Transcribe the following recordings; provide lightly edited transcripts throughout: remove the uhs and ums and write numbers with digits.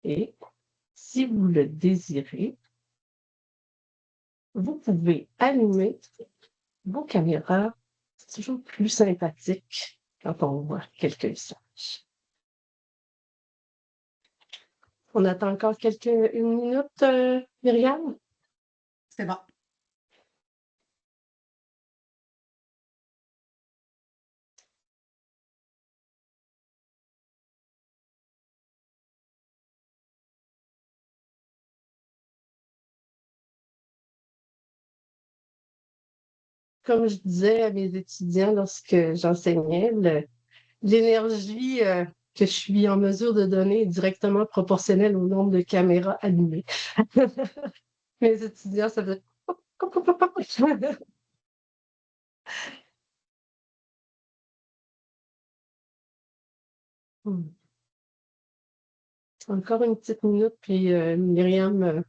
Et si vous le désirez, vous pouvez allumer vos caméras. C'est toujours plus sympathique quand on voit quelques visages. On attend encore une minute, Myriam? C'est bon. Comme je disais à mes étudiants lorsque j'enseignais, l'énergie que je suis en mesure de donner est directement proportionnelle au nombre de caméras allumées. Mes étudiants, ça faisait... Hmm. Encore une petite minute, puis Myriam,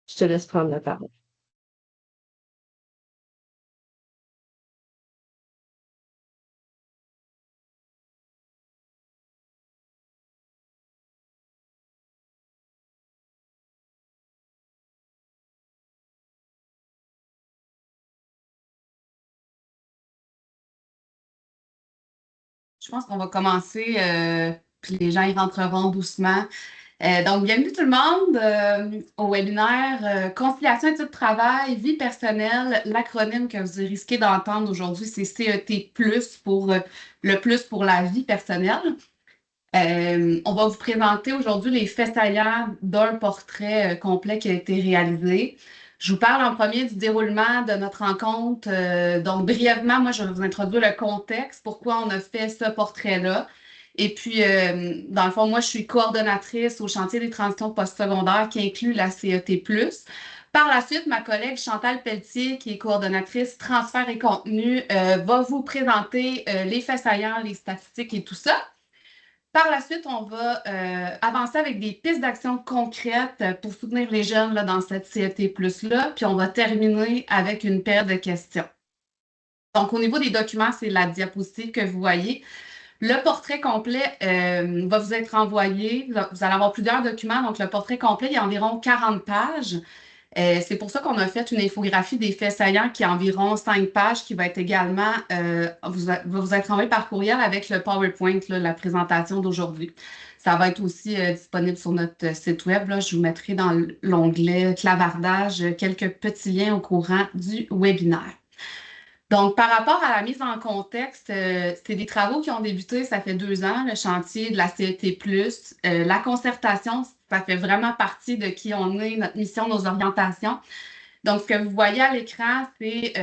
je te laisse prendre la parole. Je pense qu'on va commencer, puis les gens y rentreront doucement. Donc, bienvenue tout le monde au webinaire Conciliation études-travail, vie personnelle. L'acronyme que vous risquez d'entendre aujourd'hui, c'est CET+, pour le plus pour la vie personnelle. On va vous présenter aujourd'hui les faits saillants d'un portrait complet qui a été réalisé. Je vous parle en premier du déroulement de notre rencontre. Donc, brièvement, moi, je vais vous introduire le contexte, pourquoi on a fait ce portrait-là. Et puis, dans le fond, moi, je suis coordonnatrice au chantier des transitions postsecondaires qui inclut la CET+. Par la suite, ma collègue Chantal Pelletier, qui est coordonnatrice transfert et contenu, va vous présenter les faits saillants, les statistiques et tout ça. Par la suite, on va avancer avec des pistes d'action concrètes pour soutenir les jeunes là, dans cette CET+-là, puis on va terminer avec une paire de questions. Donc, au niveau des documents, c'est la diapositive que vous voyez. Le portrait complet va vous être envoyé. Vous allez avoir plusieurs documents. Donc, le portrait complet, il y a environ 40 pages. C'est pour ça qu'on a fait une infographie des faits saillants qui a environ 5 pages, qui va être également va vous être envoyée par courriel avec le PowerPoint, là, la présentation d'aujourd'hui. Ça va être aussi disponible sur notre site web. Là. Je vous mettrai dans l'onglet clavardage quelques petits liens au courant du webinaire. Donc, par rapport à la mise en contexte, c'est des travaux qui ont débuté, ça fait 2 ans, le chantier de la CET+. La concertation, ça fait vraiment partie de qui on est, notre mission, nos orientations. Donc, ce que vous voyez à l'écran, c'est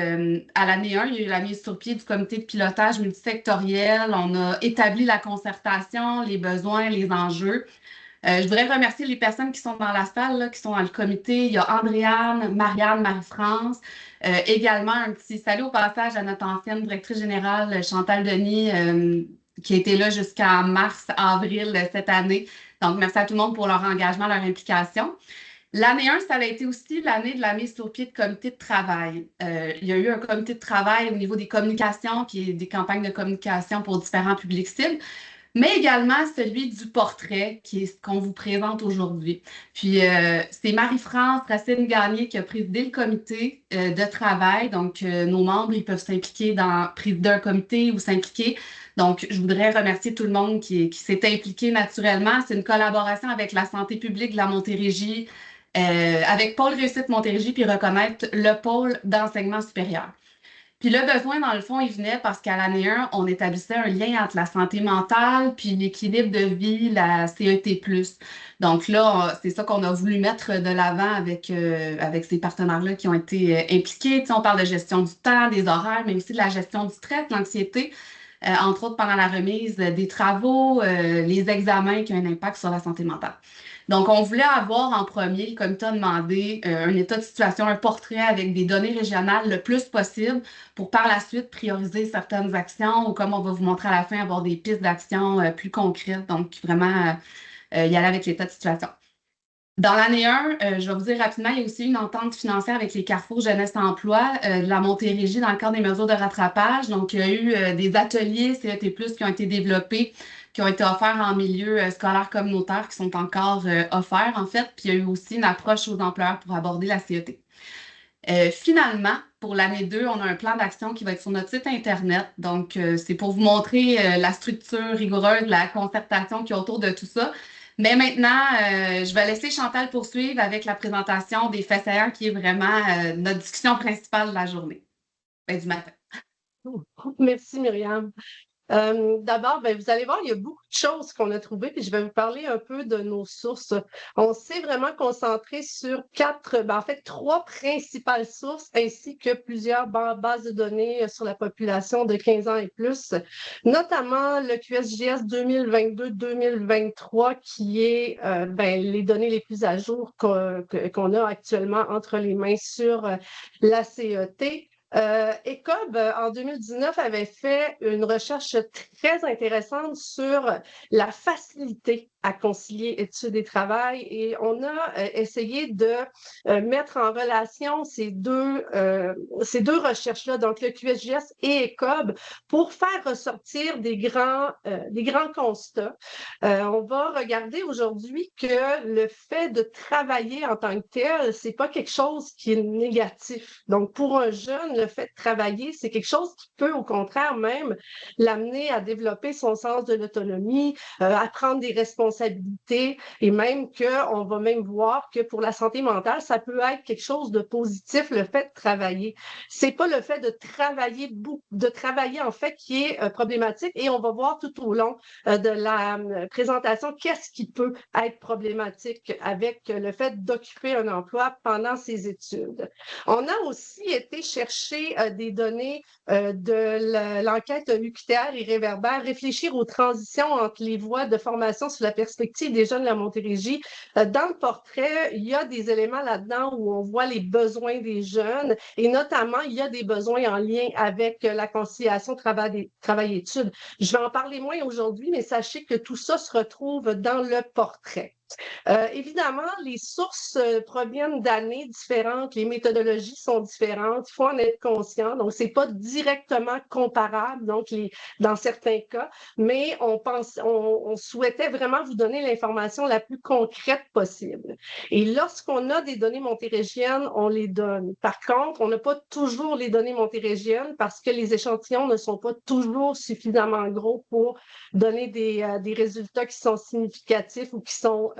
à l'année 1, il y a eu la mise sur pied du comité de pilotage multisectoriel. On a établi la concertation, les besoins, les enjeux. Je voudrais remercier les personnes qui sont dans la salle, là, qui sont dans le comité. Il y a Andréane, Marianne, Marie-France. Également, un petit salut au passage à notre ancienne directrice générale, Chantal Denis, qui a été là jusqu'en mars-avril cette année. Donc, merci à tout le monde pour leur engagement, leur implication. L'année 1, ça a été aussi l'année de la mise sur pied de comité de travail. Il y a eu un comité de travail au niveau des communications, puis des campagnes de communication pour différents publics cibles, mais également celui du portrait, qui est ce qu'on vous présente aujourd'hui. Puis, c'est Marie-France Racine-Gagné qui a présidé le comité de travail. Donc, nos membres, ils peuvent s'impliquer dans présider un comité ou s'impliquer. Donc, je voudrais remercier tout le monde qui s'est impliqué naturellement. C'est une collaboration avec la santé publique de la Montérégie, avec Pôle Réussite Montérégie, puis reconnaître le pôle d'enseignement supérieur. Puis le besoin, dans le fond, il venait parce qu'à l'année 1, on établissait un lien entre la santé mentale puis l'équilibre de vie, la CET+. Donc là, c'est ça qu'on a voulu mettre de l'avant avec ces partenaires-là qui ont été impliqués. Tu sais, on parle de gestion du temps, des horaires, mais aussi de la gestion du stress, de l'anxiété, entre autres pendant la remise des travaux, les examens qui ont un impact sur la santé mentale. Donc, on voulait avoir en premier, comme tu as demandé, un état de situation, un portrait avec des données régionales le plus possible pour par la suite prioriser certaines actions ou comme on va vous montrer à la fin, avoir des pistes d'action plus concrètes. Donc, vraiment, y aller avec l'état de situation. Dans l'année 1, je vais vous dire rapidement, il y a aussi une entente financière avec les Carrefour Jeunesse Emploi de la Montérégie dans le cadre des mesures de rattrapage. Donc, il y a eu des ateliers CET+, qui ont été développés, qui ont été offerts en milieu scolaire communautaire, qui sont encore offerts, en fait. Puis, il y a eu aussi une approche aux employeurs pour aborder la CET. Finalement, pour l'année 2, on a un plan d'action qui va être sur notre site Internet. Donc, c'est pour vous montrer la structure rigoureuse, la concertation qui est autour de tout ça. Mais maintenant, je vais laisser Chantal poursuivre avec la présentation des faits saillants qui est vraiment notre discussion principale de la journée, du matin. Merci, Myriam. D'abord, ben, vous allez voir, il y a beaucoup de choses qu'on a trouvées, puis je vais vous parler un peu de nos sources. On s'est vraiment concentré sur trois principales sources, ainsi que plusieurs bases de données sur la population de 15 ans et plus, notamment le QSJS 2022-2023, qui est les données les plus à jour qu'on a actuellement entre les mains sur la CET. ECOB, en 2019, avait fait une recherche très intéressante sur la facilité à concilier études et travail et on a essayé de mettre en relation ces deux recherches-là, donc le QSJS et ECOB, pour faire ressortir des grands constats. On va regarder aujourd'hui que le fait de travailler en tant que tel, c'est pas quelque chose qui est négatif. Donc, pour un jeune, le fait de travailler, c'est quelque chose qui peut, au contraire, même l'amener à développer son sens de l'autonomie, à prendre des responsabilités et même qu'on va même voir que pour la santé mentale, ça peut être quelque chose de positif, le fait de travailler. C'est pas le fait de travailler en fait qui est problématique et on va voir tout au long de la présentation qu'est-ce qui peut être problématique avec le fait d'occuper un emploi pendant ses études. On a aussi été chercher des données de l'enquête UQTR et Réverbère, réfléchir aux transitions entre les voies de formation sur la perspective des jeunes de la Montérégie. Dans le portrait, il y a des éléments là-dedans où on voit les besoins des jeunes et notamment, il y a des besoins en lien avec la conciliation travail-études. Je vais en parler moins aujourd'hui, mais sachez que tout ça se retrouve dans le portrait. Évidemment, les sources proviennent d'années différentes, les méthodologies sont différentes, il faut en être conscient. Donc, ce n'est pas directement comparable dans certains cas, mais on souhaitait vraiment vous donner l'information la plus concrète possible. Et lorsqu'on a des données montérégiennes, on les donne. Par contre, on n'a pas toujours les données montérégiennes parce que les échantillons ne sont pas toujours suffisamment gros pour donner des résultats qui sont significatifs ou qui sont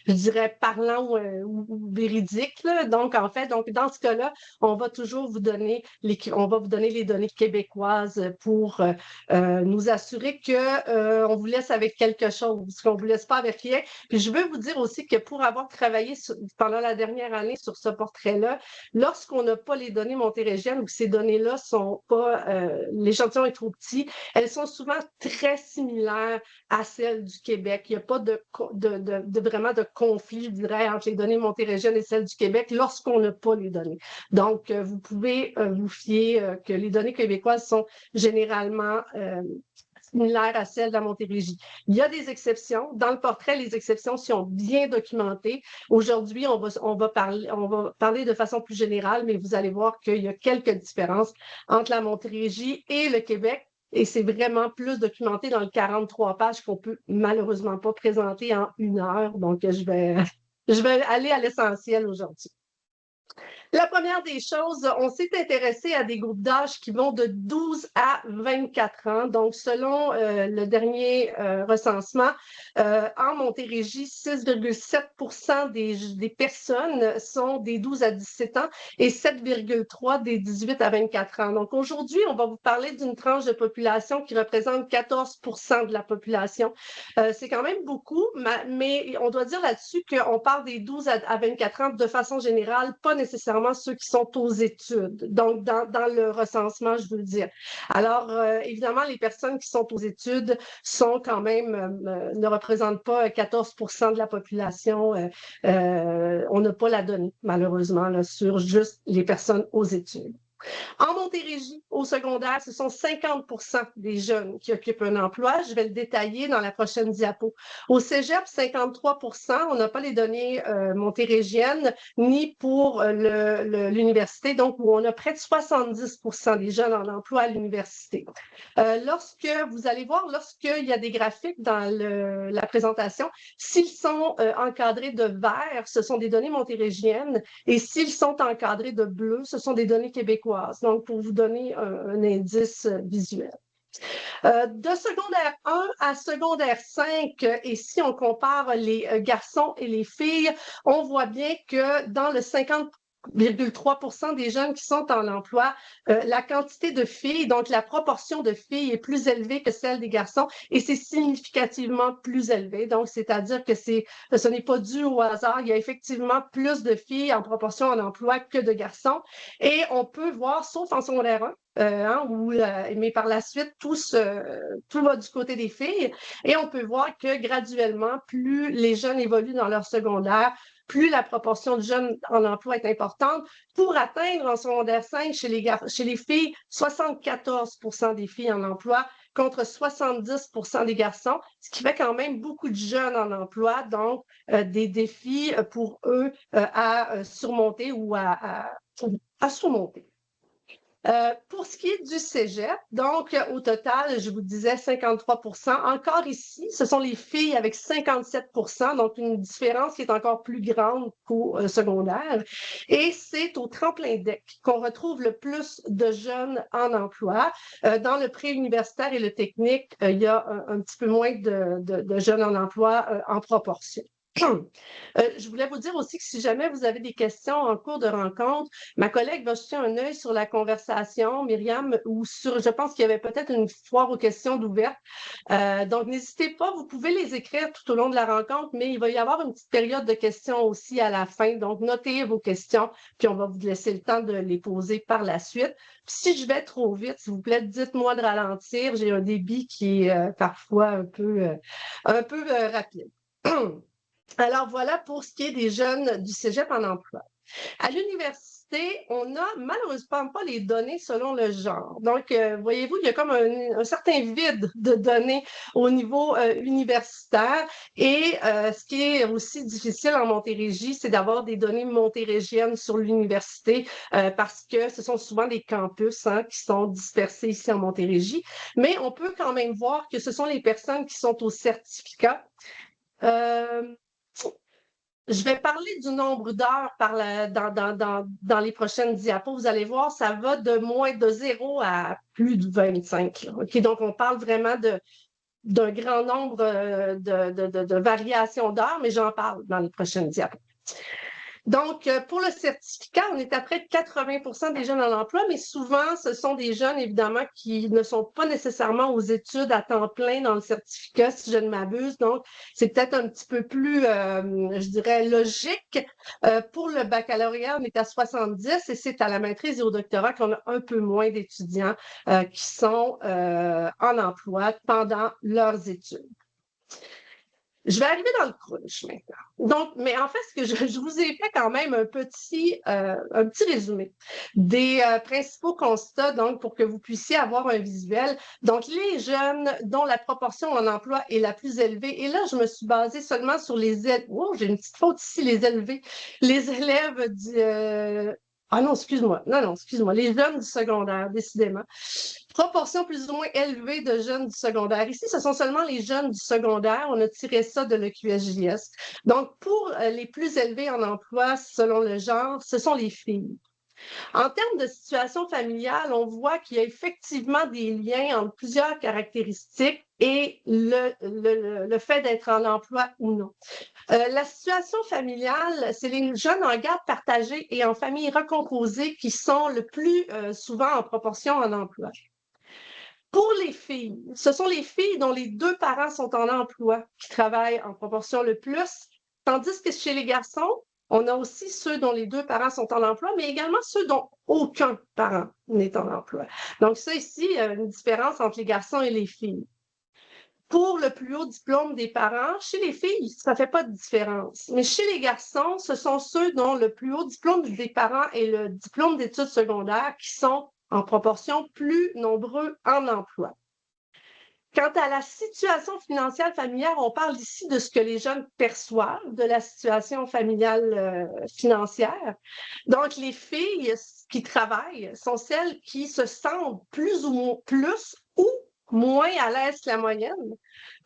je dirais, parlant ou véridique. Là. Donc, en fait, dans ce cas-là, on va toujours vous donner les données québécoises pour nous assurer qu'on vous laisse avec quelque chose, qu'on ne vous laisse pas avec rien. Puis je veux vous dire aussi que pour avoir travaillé pendant la dernière année sur ce portrait-là, lorsqu'on n'a pas les données montérégiennes ou que ces données-là sont pas, l'échantillon est trop petit, elles sont souvent très similaires à celles du Québec. Il n'y a pas vraiment de conflit, je dirais, entre les données montérégiennes et celles du Québec lorsqu'on n'a pas les données. Donc, vous pouvez vous fier que les données québécoises sont généralement similaires à celles de la Montérégie. Il y a des exceptions. Dans le portrait, les exceptions sont bien documentées. Aujourd'hui, on va parler de façon plus générale, mais vous allez voir qu'il y a quelques différences entre la Montérégie et le Québec. Et c'est vraiment plus documenté dans le 43 pages qu'on peut malheureusement pas présenter en 1 heure. Donc, je vais aller à l'essentiel aujourd'hui. La première des choses, on s'est intéressé à des groupes d'âge qui vont de 12 à 24 ans. Donc, selon le dernier recensement, en Montérégie, 6,7 % des personnes sont des 12 à 17 ans et 7,3 des 18 à 24 ans. Donc, aujourd'hui, on va vous parler d'une tranche de population qui représente 14 % de la population. C'est quand même beaucoup, mais on doit dire là-dessus qu'on parle des 12 à 24 ans de façon générale, pas nécessairement ceux qui sont aux études, donc dans le recensement, je veux dire. Alors, évidemment, les personnes qui sont aux études sont quand même, ne représentent pas 14 % de la population. On n'a pas la donnée, malheureusement, là, sur juste les personnes aux études. En Montérégie, au secondaire, ce sont 50% des jeunes qui occupent un emploi. Je vais le détailler dans la prochaine diapo. Au cégep, 53%. On n'a pas les données montérégiennes ni pour l'université, donc où on a près de 70% des jeunes en emploi à l'université. Lorsque vous allez voir, lorsqu'il y a des graphiques dans la présentation, s'ils sont encadrés de vert, ce sont des données montérégiennes, et s'ils sont encadrés de bleu, ce sont des données québécoises. Donc, pour vous donner un indice visuel. De secondaire 1 à secondaire 5, et si on compare les garçons et les filles, on voit bien que dans le 50,3% des jeunes qui sont en emploi, la quantité de filles, donc la proportion de filles est plus élevée que celle des garçons et c'est significativement plus élevé. Donc, c'est-à-dire que ce n'est pas dû au hasard. Il y a effectivement plus de filles en proportion en emploi que de garçons. Et on peut voir, sauf en secondaire 1, mais par la suite, tout va du côté des filles. Et on peut voir que graduellement, plus les jeunes évoluent dans leur secondaire, plus la proportion de jeunes en emploi est importante, pour atteindre en secondaire 5 chez les filles, 74% des filles en emploi contre 70% des garçons, ce qui fait quand même beaucoup de jeunes en emploi, donc des défis pour eux à surmonter ou à surmonter. Pour ce qui est du cégep, donc au total, je vous disais 53%. Encore ici, ce sont les filles avec 57%, donc une différence qui est encore plus grande qu'au secondaire. Et c'est au tremplin DEC qu'on retrouve le plus de jeunes en emploi. Dans le préuniversitaire et le technique, il y a un petit peu moins de jeunes en emploi en proportion. Je voulais vous dire aussi que si jamais vous avez des questions en cours de rencontre, ma collègue va jeter un œil sur la conversation, Myriam, ou je pense qu'il y avait peut-être une foire aux questions d'ouverte. Donc, n'hésitez pas, vous pouvez les écrire tout au long de la rencontre, mais il va y avoir une petite période de questions aussi à la fin. Donc, notez vos questions, puis on va vous laisser le temps de les poser par la suite. Puis, si je vais trop vite, s'il vous plaît, dites-moi de ralentir. J'ai un débit qui est parfois un peu rapide. Alors, voilà pour ce qui est des jeunes du cégep en emploi. À l'université, on n'a malheureusement pas les données selon le genre. Donc, voyez-vous, il y a comme un certain vide de données au niveau universitaire. Et ce qui est aussi difficile en Montérégie, c'est d'avoir des données montérégiennes sur l'université parce que ce sont souvent des campus qui sont dispersés ici en Montérégie. Mais on peut quand même voir que ce sont les personnes qui sont au certificat. Je vais parler du nombre d'heures dans les prochaines diapos. Vous allez voir, ça va de moins de 0 à plus de 25. OK? Donc, on parle vraiment d'un grand nombre de variations d'heures, mais j'en parle dans les prochaines diapos. Donc, pour le certificat, on est à près de 80% des jeunes en emploi, mais souvent, ce sont des jeunes, évidemment, qui ne sont pas nécessairement aux études à temps plein dans le certificat, si je ne m'abuse. Donc, c'est peut-être un petit peu plus, je dirais, logique. Pour le baccalauréat, on est à 70 et c'est à la maîtrise et au doctorat qu'on a un peu moins d'étudiants qui sont en emploi pendant leurs études. Je vais arriver dans le crunch maintenant. Donc, mais en fait, ce que je vous ai fait quand même un petit résumé des principaux constats, donc, pour que vous puissiez avoir un visuel. Donc, les jeunes dont la proportion en emploi est la plus élevée. Et là, je me suis basée seulement sur les élèves. Oh, j'ai une petite faute ici, les élevés. Les élèves du. Ah non, excuse-moi. Non, excuse-moi. Les jeunes du secondaire, décidément. Proportion plus ou moins élevée de jeunes du secondaire. Ici, ce sont seulement les jeunes du secondaire. On a tiré ça de l'EQSJS. Donc, pour les plus élevés en emploi, selon le genre, ce sont les filles. En termes de situation familiale, on voit qu'il y a effectivement des liens entre plusieurs caractéristiques et le fait d'être en emploi ou non. La situation familiale, c'est les jeunes en garde partagée et en famille recomposée qui sont le plus souvent en proportion en emploi. Pour les filles, ce sont les filles dont les deux parents sont en emploi qui travaillent en proportion le plus, tandis que chez les garçons, on a aussi ceux dont les deux parents sont en emploi, mais également ceux dont aucun parent n'est en emploi. Donc ça ici, une différence entre les garçons et les filles. Pour le le plus haut diplôme des parents, chez les filles, ça ne fait pas de différence. Mais chez les garçons, ce sont ceux dont le plus haut diplôme des parents est le diplôme d'études secondaires qui sont en proportion plus nombreux en emploi. Quant à la situation financière familiale, on parle ici de ce que les jeunes perçoivent de la situation familiale financière. Donc, les filles qui travaillent sont celles qui se sentent plus ou moins à l'aise que la moyenne,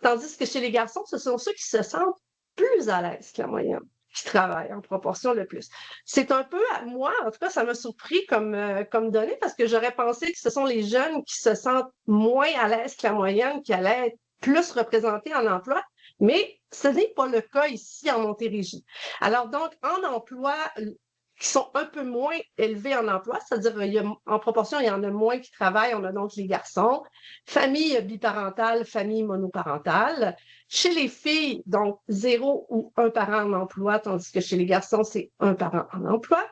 tandis que chez les garçons, ce sont ceux qui se sentent plus à l'aise que la moyenne qui travaillent en proportion le plus. C'est un peu, moi, en tout cas, ça m'a surpris comme donnée parce que j'aurais pensé que ce sont les jeunes qui se sentent moins à l'aise que la moyenne qui allaient être plus représentés en emploi, mais ce n'est pas le cas ici en Montérégie. Alors donc, en emploi, qui sont un peu moins élevés en emploi, c'est-à-dire en proportion, il y en a moins qui travaillent, on a donc les garçons, famille biparentale, famille monoparentale. Chez les filles, donc 0 ou 1 parent en emploi, tandis que chez les garçons, c'est 1 parent en emploi.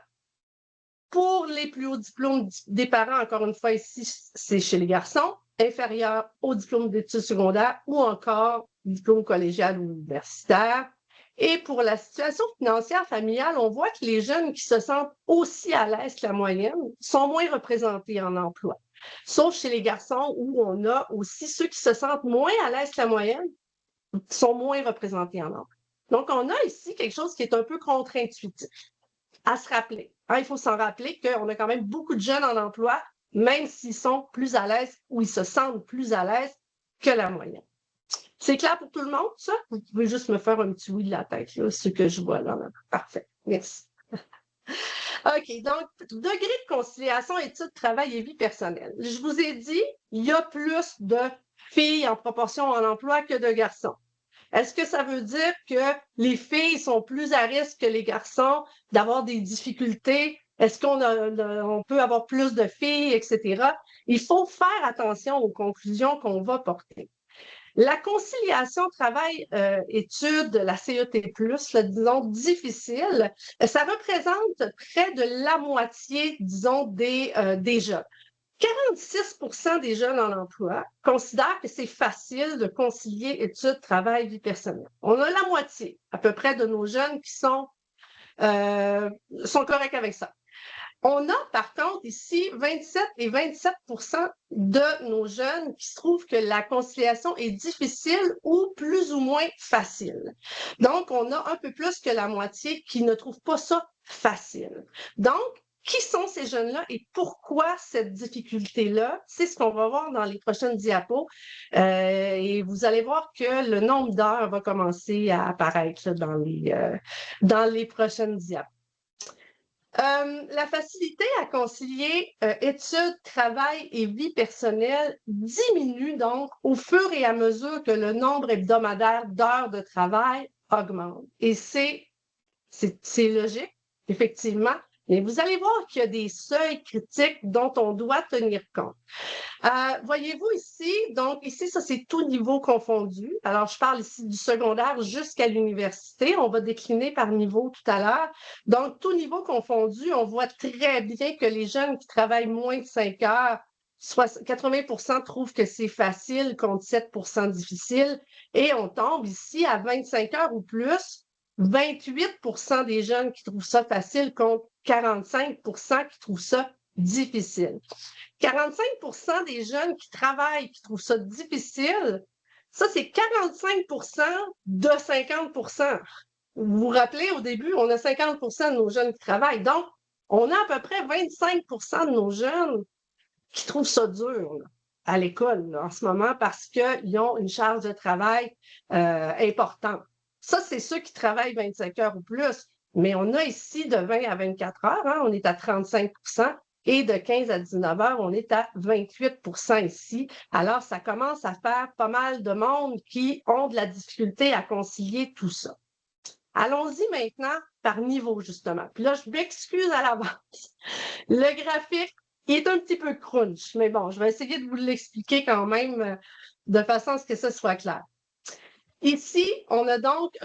Pour les plus hauts diplômes des parents, encore une fois, ici, c'est chez les garçons, inférieur au diplôme d'études secondaires ou encore diplôme collégial ou universitaire. Et pour la situation financière familiale, on voit que les jeunes qui se sentent aussi à l'aise que la moyenne sont moins représentés en emploi. Sauf chez les garçons où on a aussi ceux qui se sentent moins à l'aise que la moyenne sont moins représentés en emploi. Donc, on a ici quelque chose qui est un peu contre-intuitif à se rappeler. Hein, il faut s'en rappeler qu'on a quand même beaucoup de jeunes en emploi, même s'ils sont plus à l'aise ou ils se sentent plus à l'aise que la moyenne. C'est clair pour tout le monde, ça? Vous pouvez juste me faire un petit oui de la tête, là, ce que je vois là. Parfait. Merci. OK, donc, degré de conciliation, études, travail et vie personnelle. Je vous ai dit, il y a plus de filles en proportion en emploi que de garçons. Est-ce que ça veut dire que les filles sont plus à risque que les garçons d'avoir des difficultés? Est-ce qu'on peut avoir plus de filles, etc.? Il faut faire attention aux conclusions qu'on va porter. La conciliation travail-études, la CET+, disons, difficile, ça représente près de la moitié, disons, des jeunes. 46 des jeunes en emploi considèrent que c'est facile de concilier études, travail, vie personnelle. On a la moitié, à peu près, de nos jeunes qui sont corrects avec ça. On a, par contre, ici 27 et 27 de nos jeunes qui se trouvent que la conciliation est difficile ou plus ou moins facile. Donc, on a un peu plus que la moitié qui ne trouvent pas ça facile. Donc, qui sont ces jeunes-là et pourquoi cette difficulté-là? C'est ce qu'on va voir dans les prochaines diapos. Et vous allez voir que le nombre d'heures va commencer à apparaître dans les prochaines diapos. La facilité à concilier études, travail et vie personnelle diminue donc au fur et à mesure que le nombre hebdomadaire d'heures de travail augmente. Et c'est logique, effectivement, mais vous allez voir qu'il y a des seuils critiques dont on doit tenir compte. Voyez-vous ici, donc ici, ça c'est tout niveau confondu. Alors, je parle ici du secondaire jusqu'à l'université. On va décliner par niveau tout à l'heure. Donc, tout niveau confondu, on voit très bien que les jeunes qui travaillent moins de 5 heures, 80 trouvent que c'est facile contre 7 difficile. Et on tombe ici à 25 heures ou plus, 28 des jeunes qui trouvent ça facile contre 45 qui trouvent ça difficile. 45 des jeunes qui travaillent, qui trouvent ça difficile, ça, c'est 45 de 50 Vous vous rappelez, au début, on a 50 de nos jeunes qui travaillent. Donc, on a à peu près 25 de nos jeunes qui trouvent ça dur là, à l'école en ce moment parce qu'ils ont une charge de travail importante. Ça, c'est ceux qui travaillent 25 heures ou plus. Mais on a ici de 20 à 24 heures, hein, on est à 35 et de 15 à 19 heures, on est à 28 ici. Alors, ça commence à faire pas mal de monde qui ont de la difficulté à concilier tout ça. Allons-y maintenant par niveau, justement. Puis là, je m'excuse à l'avance. Le graphique est un petit peu crunch, mais bon, je vais essayer de vous l'expliquer quand même de façon à ce que ça soit clair. Ici, on a donc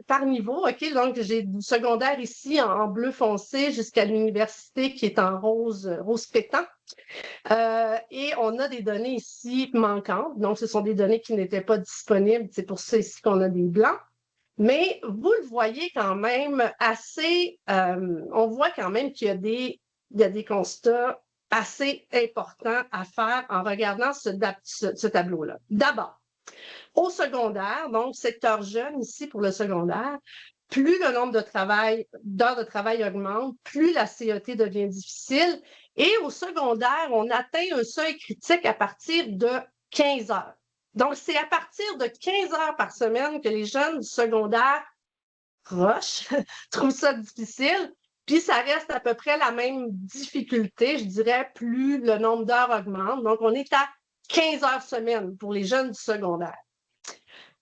par niveau, OK, donc j'ai du secondaire ici en bleu foncé jusqu'à l'université qui est en rose pétant. Et on a des données ici manquantes. Donc, ce sont des données qui n'étaient pas disponibles. C'est pour ça ici qu'on a des blancs. Mais vous le voyez quand même assez, on voit quand même qu'il y a des constats assez importants à faire en regardant ce tableau-là. D'abord, au secondaire, donc secteur jeune ici pour le secondaire, plus le nombre d'heures de travail augmente, plus la CET devient difficile. Et au secondaire, on atteint un seuil critique à partir de 15 heures. Donc, c'est à partir de 15 heures par semaine que les jeunes du secondaire rushent, trouvent ça difficile. Puis, ça reste à peu près la même difficulté, je dirais, plus le nombre d'heures augmente. Donc, on est à 15 heures semaine pour les jeunes du secondaire.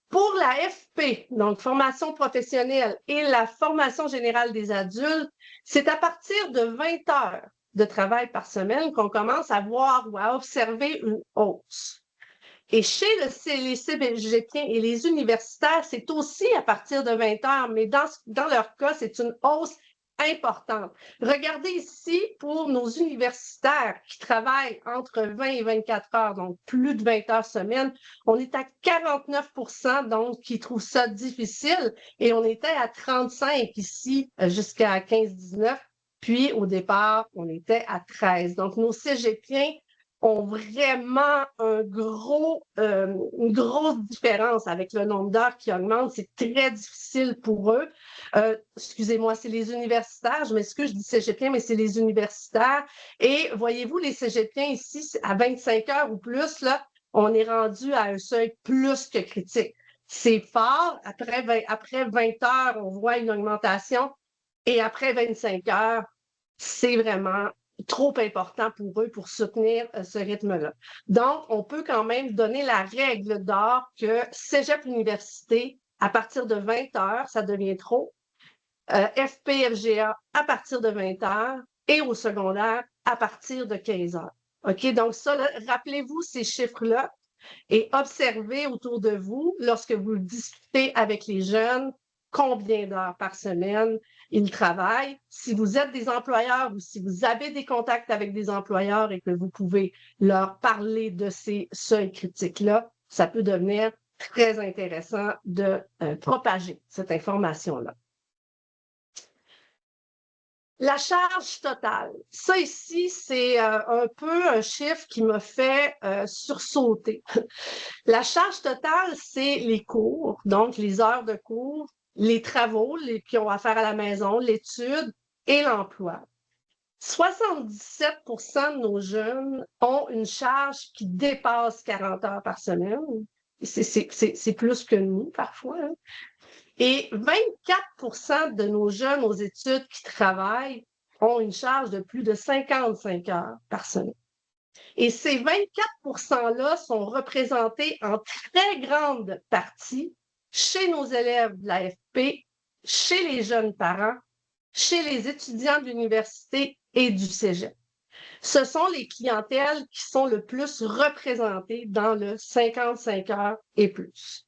Pour la FP, donc formation professionnelle et la formation générale des adultes, c'est à partir de 20 heures de travail par semaine qu'on commence à voir ou à observer une hausse. Et chez les cégepiens et les universitaires, c'est aussi à partir de 20 heures, mais dans leur cas, c'est une hausse importante. Regardez ici pour nos universitaires qui travaillent entre 20 et 24 heures, donc plus de 20 heures semaine, on est à 49 donc qui trouvent ça difficile et on était à 35 ici jusqu'à 15-19, puis au départ, on était à 13. Donc nos cégepiens ont vraiment une grosse différence avec le nombre d'heures qui augmente. C'est très difficile pour eux. Excusez-moi, c'est les universitaires. Je m'excuse, je dis cégepiens, mais c'est les universitaires. Et voyez-vous, les cégepiens ici, à 25 heures ou plus, là, on est rendu à un seuil plus que critique. C'est fort. Après 20 heures, on voit une augmentation. Et après 25 heures, c'est vraiment trop important pour eux pour soutenir ce rythme-là. Donc, on peut quand même donner la règle d'or que cégep université, à partir de 20 heures, ça devient trop. FP, FGA, à partir de 20 heures et au secondaire, à partir de 15 heures. OK? Donc, ça, rappelez-vous ces chiffres-là et observez autour de vous, lorsque vous discutez avec les jeunes, combien d'heures par semaine ils travaillent. Si vous êtes des employeurs ou si vous avez des contacts avec des employeurs et que vous pouvez leur parler de ces seuils critiques-là, ça peut devenir très intéressant de propager cette information-là. La charge totale. Ça ici, c'est un peu un chiffre qui m'a fait sursauter. La charge totale, c'est les cours, donc les heures de cours, les travaux qui ont à faire à la maison, l'étude et l'emploi. 77 de nos jeunes ont une charge qui dépasse 40 heures par semaine. C'est plus que nous, parfois. Hein? Et 24 de nos jeunes aux études qui travaillent ont une charge de plus de 55 heures par semaine. Et ces 24 %-là sont représentés en très grande partie chez nos élèves de l'AFP, chez les jeunes parents, chez les étudiants de l'université et du cégep. Ce sont les clientèles qui sont le plus représentées dans le 55 heures et plus.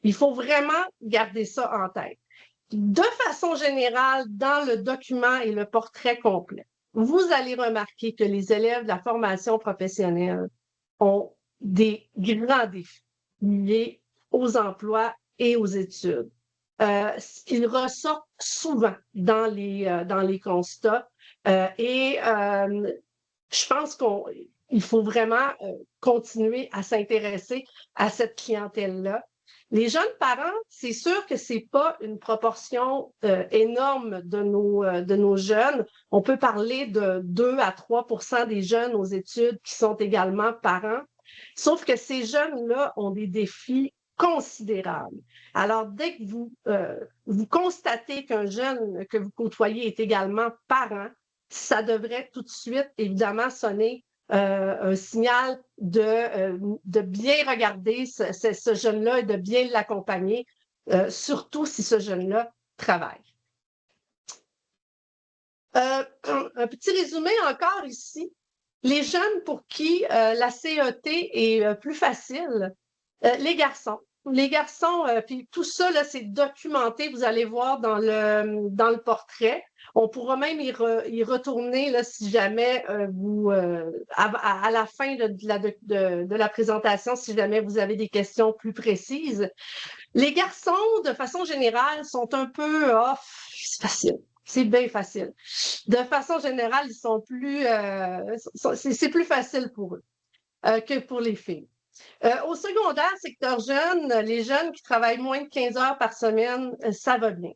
Il faut vraiment garder ça en tête. De façon générale, dans le document et le portrait complet, vous allez remarquer que les élèves de la formation professionnelle ont des grands défis liés aux emplois et aux études. Ils ressortent souvent dans les constats et je pense qu'il faut vraiment continuer à s'intéresser à cette clientèle-là. Les jeunes parents, c'est sûr que c'est pas une proportion énorme de nos jeunes. On peut parler de 2 à 3 % des jeunes aux études qui sont également parents. Sauf que ces jeunes-là ont des défis considérables. Alors, dès que vous constatez qu'un jeune que vous côtoyez est également parent, ça devrait tout de suite, évidemment, sonner un signal de bien regarder ce jeune-là et de bien l'accompagner, surtout si ce jeune-là travaille. Un petit résumé encore ici. Les jeunes pour qui la CET est plus facile, les garçons. les garçons, puis tout ça, là, c'est documenté, vous allez voir dans le portrait. On pourra même y retourner là, si jamais à la fin de la présentation, si jamais vous avez des questions plus précises. Les garçons, de façon générale, sont un peu c'est facile. C'est bien facile. De façon générale, ils sont plus c'est plus facile pour eux que pour les filles. Au secondaire, secteur jeune, les jeunes qui travaillent moins de 15 heures par semaine, ça va bien.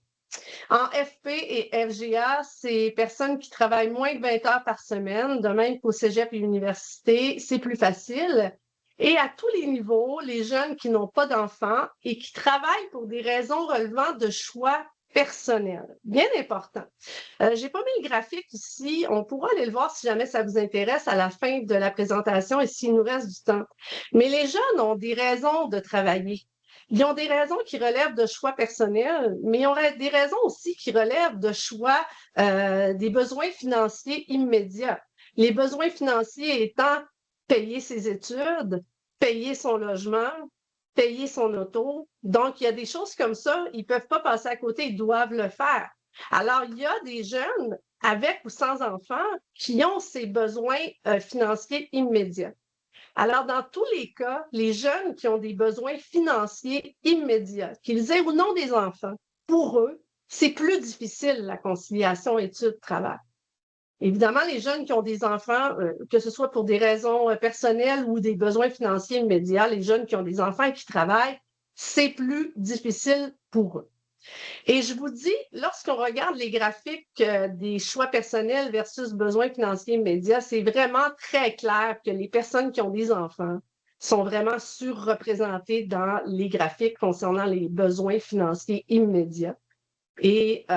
En FP et FGA, c'est personnes qui travaillent moins de 20 heures par semaine, de même qu'au cégep et l'université, c'est plus facile. Et à tous les niveaux, les jeunes qui n'ont pas d'enfants et qui travaillent pour des raisons relevant de choix personnels. Bien important. J'ai pas mis le graphique ici. On pourra aller le voir si jamais ça vous intéresse à la fin de la présentation et s'il nous reste du temps. Mais les jeunes ont des raisons de travailler. Ils ont des raisons qui relèvent de choix personnels, mais ils ont des raisons aussi qui relèvent de choix des besoins financiers immédiats. Les besoins financiers étant payer ses études, payer son logement, payer son auto. Donc, il y a des choses comme ça, ils ne peuvent pas passer à côté, ils doivent le faire. Alors, il y a des jeunes avec ou sans enfants qui ont ces besoins financiers immédiats. Alors, dans tous les cas, les jeunes qui ont des besoins financiers immédiats, qu'ils aient ou non des enfants, pour eux, c'est plus difficile la conciliation études-travail. Évidemment, les jeunes qui ont des enfants, que ce soit pour des raisons personnelles ou des besoins financiers immédiats, les jeunes qui ont des enfants et qui travaillent, c'est plus difficile pour eux. Et je vous dis, lorsqu'on regarde les graphiques des choix personnels versus besoins financiers immédiats, c'est vraiment très clair que les personnes qui ont des enfants sont vraiment surreprésentées dans les graphiques concernant les besoins financiers immédiats. Et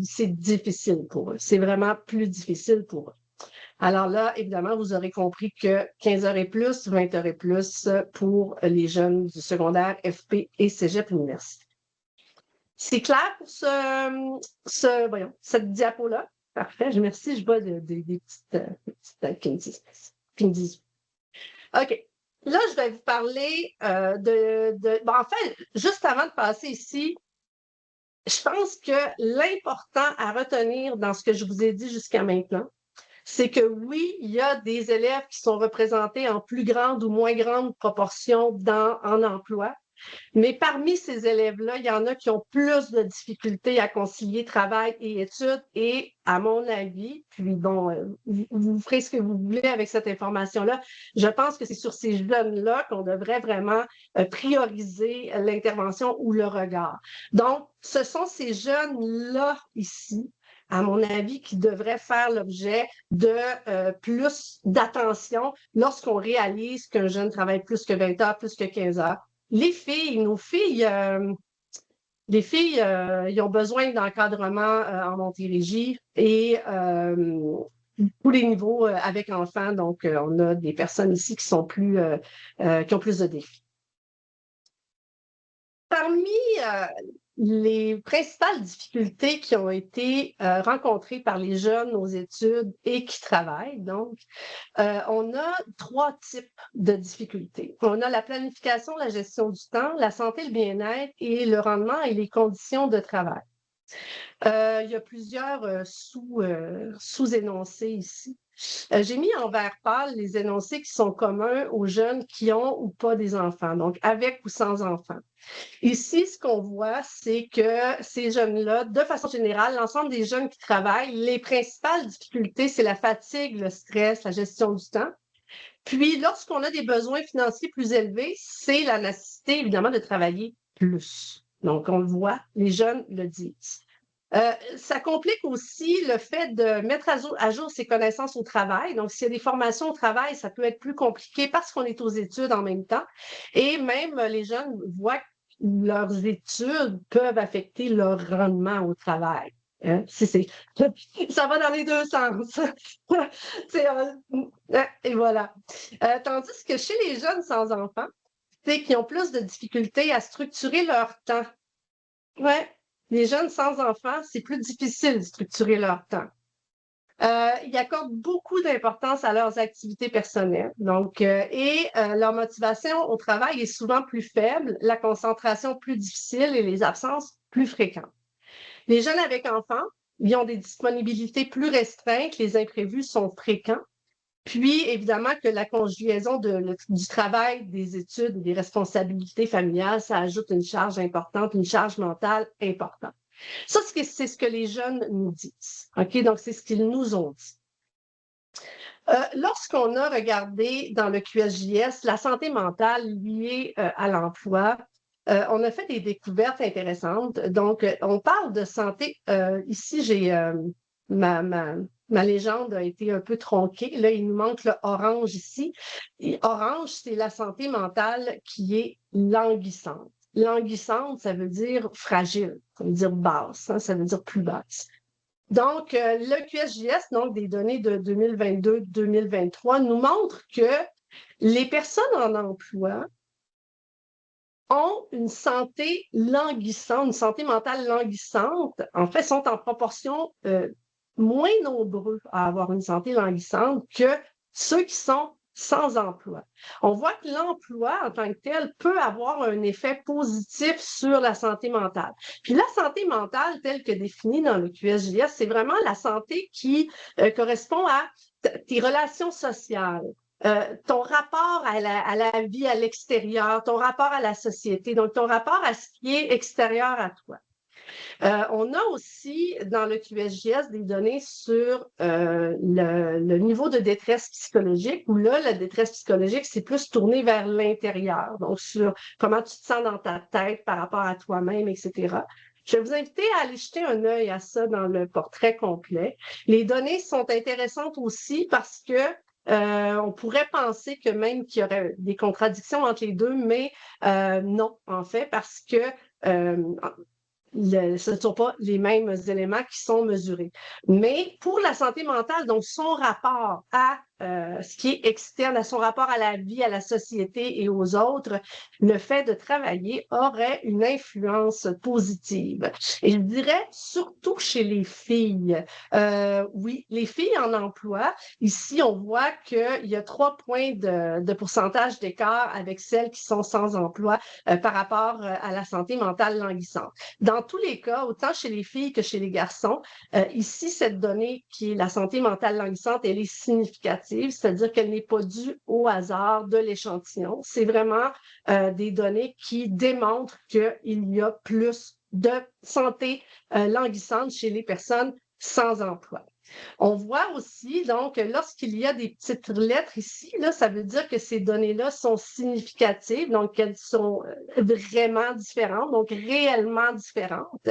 c'est difficile pour eux. C'est vraiment plus difficile pour eux. Alors là, évidemment, vous aurez compris que 15 heures et plus, 20 heures et plus pour les jeunes du secondaire, FP et Cégep Université. C'est clair pour cette diapo-là? Parfait, je merci. Je vois des petites qui me disent. OK. Là, je vais vous parler en fait, juste avant de passer ici, je pense que l'important à retenir dans ce que je vous ai dit jusqu'à maintenant, c'est que oui, il y a des élèves qui sont représentés en plus grande ou moins grande proportion en emploi, mais parmi ces élèves-là, il y en a qui ont plus de difficultés à concilier travail et études. Et à mon avis, puis bon, vous ferez ce que vous voulez avec cette information-là, je pense que c'est sur ces jeunes-là qu'on devrait vraiment prioriser l'intervention ou le regard. Donc, ce sont ces jeunes-là ici, à mon avis, qui devraient faire l'objet de plus d'attention lorsqu'on réalise qu'un jeune travaille plus que 20 heures, plus que 15 heures. Les filles, nos filles, ils ont besoin d'encadrement en Montérégie et tous les niveaux avec enfants. Donc, on a des personnes ici qui ont plus de défis. Parmi les principales difficultés qui ont été rencontrées par les jeunes aux études et qui travaillent, donc, on a 3 types de difficultés. On a la planification, la gestion du temps, la santé, le bien-être et le rendement et les conditions de travail. Il y a plusieurs sous-énoncés ici. J'ai mis en vert pâle les énoncés qui sont communs aux jeunes qui ont ou pas des enfants, donc avec ou sans enfants. Ici, ce qu'on voit, c'est que ces jeunes-là, de façon générale, l'ensemble des jeunes qui travaillent, les principales difficultés, c'est la fatigue, le stress, la gestion du temps. Puis, lorsqu'on a des besoins financiers plus élevés, c'est la nécessité, évidemment, de travailler plus. Donc, on le voit, les jeunes le disent. Ça complique aussi le fait de mettre à jour ses connaissances au travail. Donc, s'il y a des formations au travail, ça peut être plus compliqué parce qu'on est aux études en même temps. Et même les jeunes voient que leurs études peuvent affecter leur rendement au travail. Hein? Ça va dans les deux sens. Et voilà. Tandis que chez les jeunes sans enfants, c'est qu'ils ont plus de difficultés à structurer leur temps. Ouais. Les jeunes sans enfants, c'est plus difficile de structurer leur temps. Ils accordent beaucoup d'importance à leurs activités personnelles. Donc, leur motivation au travail est souvent plus faible, la concentration plus difficile et les absences plus fréquentes. Les jeunes avec enfants, ils ont des disponibilités plus restreintes, les imprévus sont fréquents. Puis, évidemment, que la conjugaison du travail, des études et des responsabilités familiales, ça ajoute une charge importante, une charge mentale importante. Ça, c'est ce que les jeunes nous disent. OK? Donc, c'est ce qu'ils nous ont dit. Lorsqu'on a regardé dans le QSJS la santé mentale liée à l'emploi, on a fait des découvertes intéressantes. Donc, on parle de santé. Ici, j'ai ma légende a été un peu tronquée. Là, il nous manque le orange ici. Et orange, c'est la santé mentale qui est languissante. Languissante, ça veut dire fragile, ça veut dire basse, hein, ça veut dire plus basse. Donc, le QSJS, donc des données de 2022-2023, nous montre que les personnes en emploi ont une santé languissante, une santé mentale languissante. En fait, sont en proportion moins nombreux à avoir une santé languissante que ceux qui sont sans emploi. On voit que l'emploi en tant que tel peut avoir un effet positif sur la santé mentale. Puis la santé mentale telle que définie dans le QSJS, c'est vraiment la santé qui correspond à tes relations sociales, ton rapport à la vie à l'extérieur, ton rapport à la société, donc ton rapport à ce qui est extérieur à toi. On a aussi dans le QSJS des données sur le niveau de détresse psychologique, où là, la détresse psychologique, c'est plus tourné vers l'intérieur, donc sur comment tu te sens dans ta tête par rapport à toi-même, etc. Je vais vous inviter à aller jeter un œil à ça dans le portrait complet. Les données sont intéressantes aussi parce que on pourrait penser que même qu'il y aurait des contradictions entre les deux, mais non, en fait, parce que ce ne sont pas les mêmes éléments qui sont mesurés. Mais pour la santé mentale, donc son rapport à ce qui est externe, à son rapport à la vie, à la société et aux autres, le fait de travailler aurait une influence positive. Et je dirais surtout chez les filles. Oui, les filles en emploi, ici, on voit qu'il y a 3 points de pourcentage d'écart avec celles qui sont sans emploi par rapport à la santé mentale languissante. Dans tous les cas, autant chez les filles que chez les garçons, ici, cette donnée qui est la santé mentale languissante, elle est significative, c'est-à-dire qu'elle n'est pas due au hasard de l'échantillon. C'est vraiment des données qui démontrent qu'il y a plus de santé languissante chez les personnes sans emploi. On voit aussi, donc, lorsqu'il y a des petites lettres ici, là, ça veut dire que ces données-là sont significatives, donc qu'elles sont vraiment différentes, donc réellement différentes.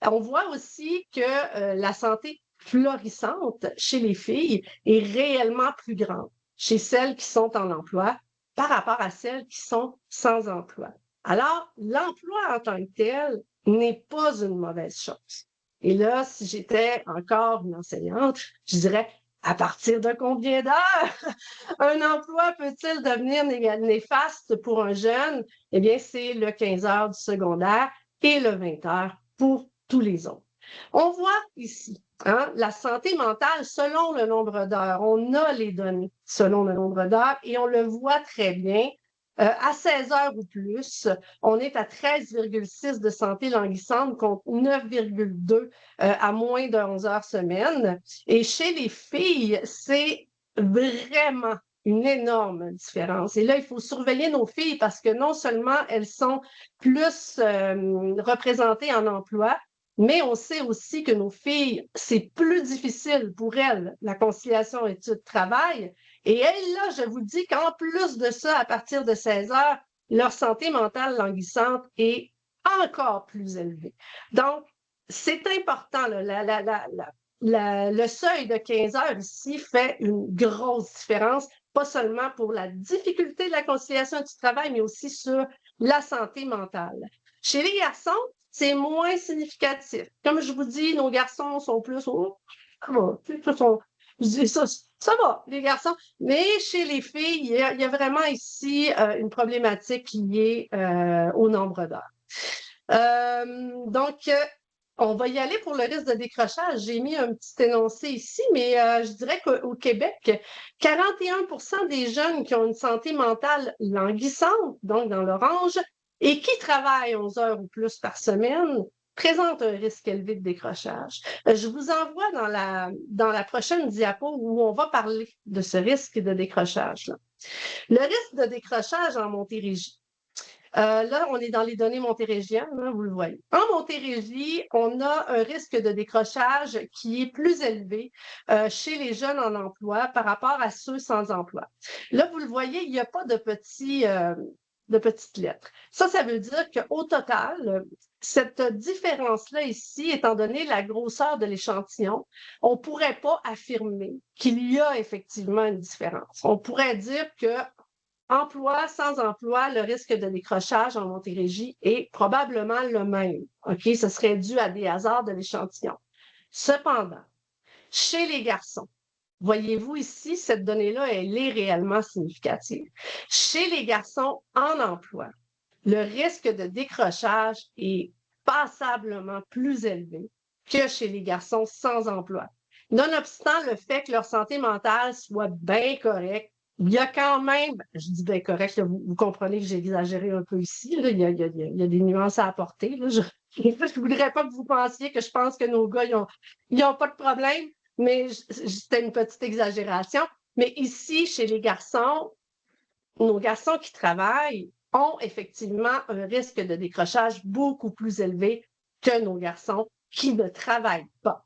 On voit aussi que la santé florissante chez les filles est réellement plus grande chez celles qui sont en emploi par rapport à celles qui sont sans emploi. Alors, l'emploi en tant que tel n'est pas une mauvaise chose. Et là, si j'étais encore une enseignante, je dirais, à partir de combien d'heures un emploi peut-il devenir néfaste pour un jeune? Eh bien, c'est le 15 heures du secondaire et le 20 heures pour tous les autres. On voit ici la santé mentale selon le nombre d'heures. On a les données selon le nombre d'heures et on le voit très bien. À 16 heures ou plus, on est à 13,6 de santé languissante contre 9,2 à moins de 11 heures semaine. Et chez les filles, c'est vraiment une énorme différence. Et là, il faut surveiller nos filles parce que non seulement elles sont plus représentées en emploi, mais on sait aussi que nos filles, c'est plus difficile pour elles, la conciliation études-travail. Et elles, là, je vous dis qu'en plus de ça, à partir de 16 heures, leur santé mentale languissante est encore plus élevée. Donc, c'est important, là, le seuil de 15 heures ici fait une grosse différence, pas seulement pour la difficulté de la conciliation du travail, mais aussi sur la santé mentale. Chez les garçons, c'est moins significatif. Comme je vous dis, nos garçons sont plus... Oh, ça va, les garçons. Mais chez les filles, il y a vraiment ici une problématique liée au nombre d'heures. Donc, on va y aller pour le risque de décrochage. J'ai mis un petit énoncé ici, mais je dirais qu'au Québec, 41% des jeunes qui ont une santé mentale languissante, donc dans l'orange, et qui travaillent 11 heures ou plus par semaine, présentent un risque élevé de décrochage. Je vous envoie dans la prochaine diapo où on va parler de ce risque de décrochage-là. Le risque de décrochage en Montérégie. Là, on est dans les données montérégiennes, hein, vous le voyez. En Montérégie, on a un risque de décrochage qui est plus élevé chez les jeunes en emploi par rapport à ceux sans emploi. Là, vous le voyez, il n'y a pas de petites lettres. Ça veut dire qu'au total, cette différence-là ici, étant donné la grosseur de l'échantillon, on ne pourrait pas affirmer qu'il y a effectivement une différence. On pourrait dire que emploi, sans emploi, le risque de décrochage en Montérégie est probablement le même. OK? Ce serait dû à des hasards de l'échantillon. Cependant, chez les garçons, voyez-vous ici, cette donnée-là, elle est réellement significative. Chez les garçons en emploi, le risque de décrochage est passablement plus élevé que chez les garçons sans emploi. Nonobstant le fait que leur santé mentale soit bien correcte, il y a quand même, je dis bien correct, là, vous comprenez que j'ai exagéré un peu ici, là, il y a des nuances à apporter. Là, je ne voudrais pas que vous pensiez que je pense que nos gars, ils n'ont pas de problème, mais c'était une petite exagération. Mais ici, chez les garçons, nos garçons qui travaillent ont effectivement un risque de décrochage beaucoup plus élevé que nos garçons qui ne travaillent pas.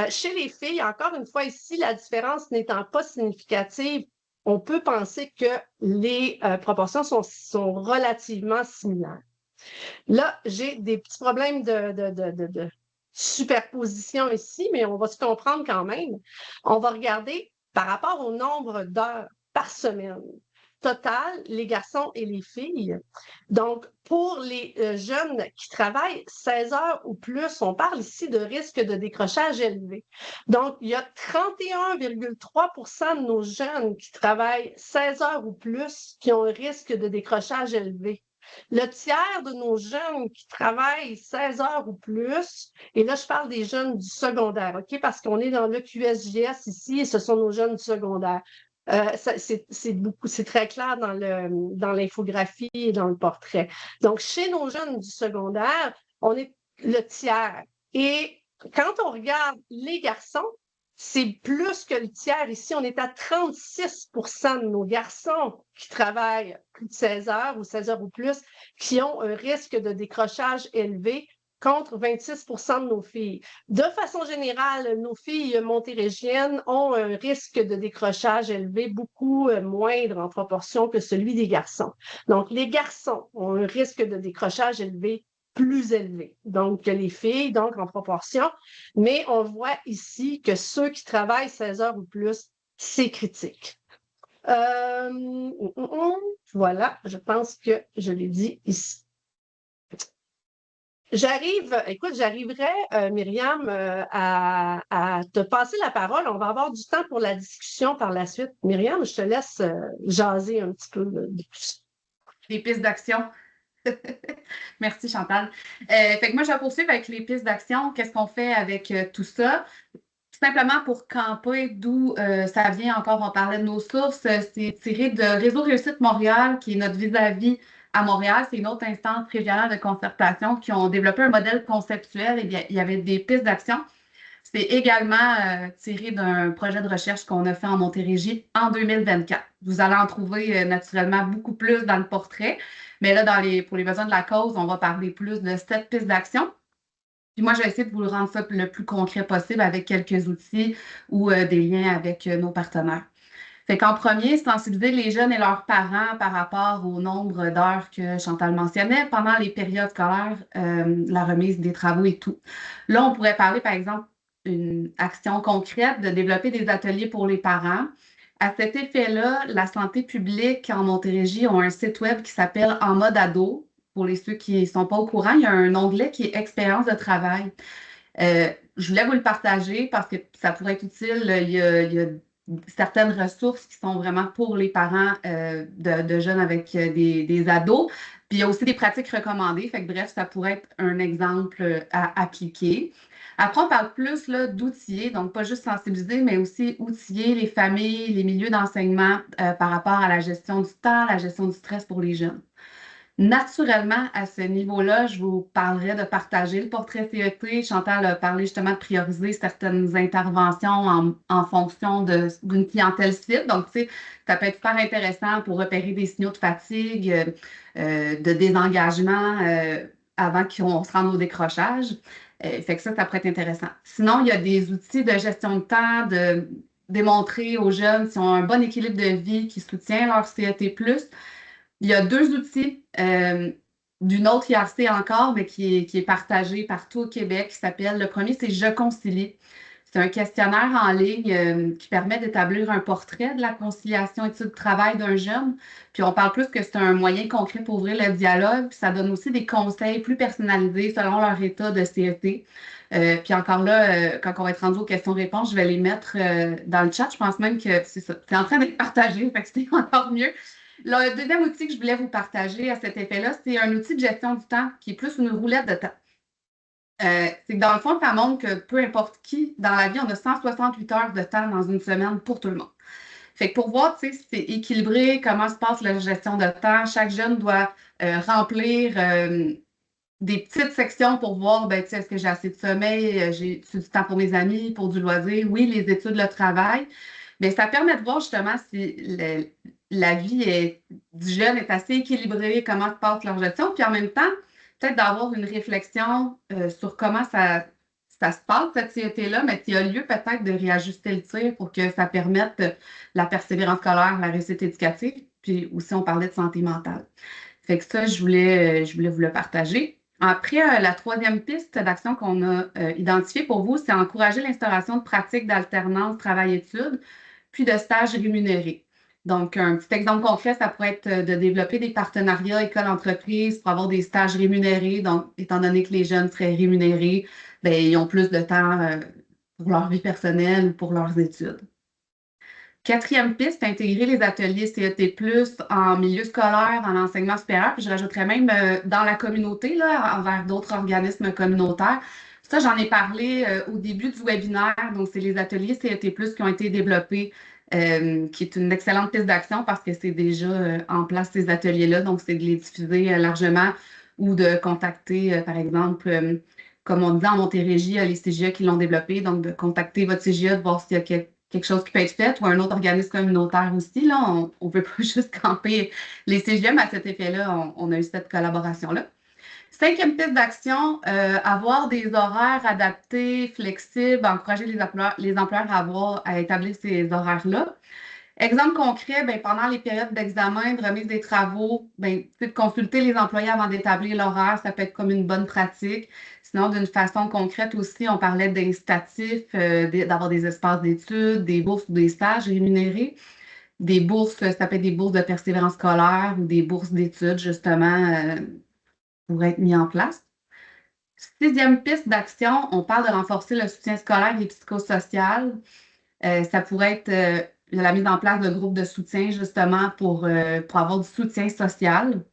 Chez les filles, encore une fois ici, la différence n'étant pas significative, on peut penser que les proportions sont relativement similaires. Là, j'ai des petits problèmes de superposition ici, mais on va se comprendre quand même. On va regarder par rapport au nombre d'heures par semaine total, les garçons et les filles. Donc, pour les jeunes qui travaillent 16 heures ou plus, on parle ici de risque de décrochage élevé. Donc, il y a 31,3% de nos jeunes qui travaillent 16 heures ou plus qui ont un risque de décrochage élevé. Le tiers de nos jeunes qui travaillent 16 heures ou plus, et là, je parle des jeunes du secondaire, OK? Parce qu'on est dans le QSJS ici et ce sont nos jeunes du secondaire. C'est très clair dans l'infographie et dans le portrait. Donc, chez nos jeunes du secondaire, on est le tiers. Et quand on regarde les garçons, c'est plus que le tiers. Ici, on est à 36% de nos garçons qui travaillent plus de 16 heures ou 16 heures ou plus, qui ont un risque de décrochage élevé contre 26% de nos filles. De façon générale, nos filles montérégiennes ont un risque de décrochage élevé beaucoup moindre en proportion que celui des garçons. Donc, les garçons ont un risque de décrochage élevé plus élevé, donc que les filles, donc en proportion. Mais on voit ici que ceux qui travaillent 16 heures ou plus, c'est critique. Voilà, je pense que je l'ai dit ici. J'arriverai, Myriam, à te passer la parole. On va avoir du temps pour la discussion par la suite. Myriam, je te laisse jaser un petit peu de tout ça. Les pistes d'action. Merci, Chantal. Fait que moi, je vais poursuivre avec les pistes d'action. Qu'est-ce qu'on fait avec tout ça? Simplement pour camper d'où ça vient encore, on parlait de nos sources, c'est tiré de Réseau Réussite Montréal, qui est notre vis-à-vis à Montréal. C'est une autre instance régionale de concertation qui ont développé un modèle conceptuel et il y avait des pistes d'action. C'est également tiré d'un projet de recherche qu'on a fait en Montérégie en 2024. Vous allez en trouver naturellement beaucoup plus dans le portrait, mais là, pour les besoins de la cause, on va parler plus de cette piste d'action. Puis moi, je vais essayer de vous le rendre ça le plus concret possible avec quelques outils ou des liens avec nos partenaires. Fait qu'en premier, sensibiliser les jeunes et leurs parents par rapport au nombre d'heures que Chantal mentionnait pendant les périodes scolaires, la remise des travaux et tout. Là, on pourrait parler, par exemple, une action concrète de développer des ateliers pour les parents. À cet effet-là, la santé publique en Montérégie a un site web qui s'appelle En mode ado. Pour ceux qui ne sont pas au courant, il y a un onglet qui est expérience de travail. Je voulais vous le partager parce que ça pourrait être utile. Il y a certaines ressources qui sont vraiment pour les parents de jeunes avec des ados. Puis il y a aussi des pratiques recommandées. Fait que bref, ça pourrait être un exemple à appliquer. Après, on parle plus là, d'outiller, donc pas juste sensibiliser, mais aussi outiller les familles, les milieux d'enseignement par rapport à la gestion du temps, la gestion du stress pour les jeunes. Naturellement, à ce niveau-là, je vous parlerai de partager le portrait CET. Chantal a parlé justement de prioriser certaines interventions en fonction d'une clientèle cible. Donc, tu sais, ça peut être super intéressant pour repérer des signaux de fatigue, de désengagement avant qu'on se rende au décrochage. Fait que ça pourrait être intéressant. Sinon, il y a des outils de gestion de temps, de démontrer aux jeunes s'ils ont un bon équilibre de vie qui soutient leur CET+. Il y a deux outils d'une autre IRC encore, mais qui est partagé partout au Québec, qui s'appelle, le premier, c'est Je concilie. C'est un questionnaire en ligne qui permet d'établir un portrait de la conciliation études-travail d'un jeune. Puis on parle plus que c'est un moyen concret pour ouvrir le dialogue. Puis ça donne aussi des conseils plus personnalisés selon leur état de CET. Puis encore là, quand on va être rendu aux questions-réponses, je vais les mettre dans le chat. Je pense même que c'est ça. C'est en train d'être partagé, fait que c'était encore mieux. Le deuxième outil que je voulais vous partager à cet effet-là, c'est un outil de gestion du temps qui est plus une roulette de temps. C'est que dans le fond, ça montre que peu importe qui, dans la vie, on a 168 heures de temps dans une semaine pour tout le monde. Fait que pour voir, tu sais, si c'est équilibré, comment se passe la gestion de temps, chaque jeune doit remplir des petites sections pour voir, ben, tu sais, est-ce que j'ai assez de sommeil, j'ai du temps pour mes amis, pour du loisir, oui, les études, le travail. Bien, ça permet de voir justement si la vie du jeune est assez équilibrée, comment se passe leur gestion, puis en même temps, peut-être d'avoir une réflexion sur comment ça se passe, cette CET-là, mais il y a lieu peut-être de réajuster le tir pour que ça permette la persévérance scolaire, la réussite éducative, puis aussi on parlait de santé mentale. Fait que ça, je voulais vous le partager. Après, la troisième piste d'action qu'on a identifiée pour vous, c'est encourager l'instauration de pratiques d'alternance travail-études, puis de stages rémunérés. Donc, un petit exemple concret, ça pourrait être de développer des partenariats école-entreprise pour avoir des stages rémunérés. Donc, étant donné que les jeunes seraient rémunérés, bien, ils ont plus de temps pour leur vie personnelle ou pour leurs études. Quatrième piste, intégrer les ateliers CET+, en milieu scolaire, en enseignement supérieur, puis je rajouterais même dans la communauté, là, envers d'autres organismes communautaires. Ça, j'en ai parlé au début du webinaire. Donc, c'est les ateliers CET+, qui ont été développés, qui est une excellente piste d'action parce que c'est déjà en place ces ateliers-là. Donc, c'est de les diffuser largement ou de contacter, par exemple, comme on dit en Montérégie, les CGA qui l'ont développé. Donc, de contacter votre CGA, de voir s'il y a quelque chose qui peut être fait ou un autre organisme communautaire aussi. Là, on ne peut pas juste camper les CGA, mais à cet effet-là, on a eu cette collaboration-là. Cinquième piste d'action, avoir des horaires adaptés, flexibles, encourager les employeurs à établir ces horaires-là. Exemple concret, ben, pendant les périodes d'examen, de remise des travaux, ben, de consulter les employés avant d'établir l'horaire, ça peut être comme une bonne pratique. Sinon, d'une façon concrète aussi, on parlait d'incitatifs, d'avoir des espaces d'études, des bourses ou des stages rémunérés. Des bourses, ça peut être des bourses de persévérance scolaire ou des bourses d'études, justement, pour être mis en place. Sixième piste d'action, on parle de renforcer le soutien scolaire et psychosocial. Ça pourrait être la mise en place de groupes de soutien, justement, pour avoir du soutien social.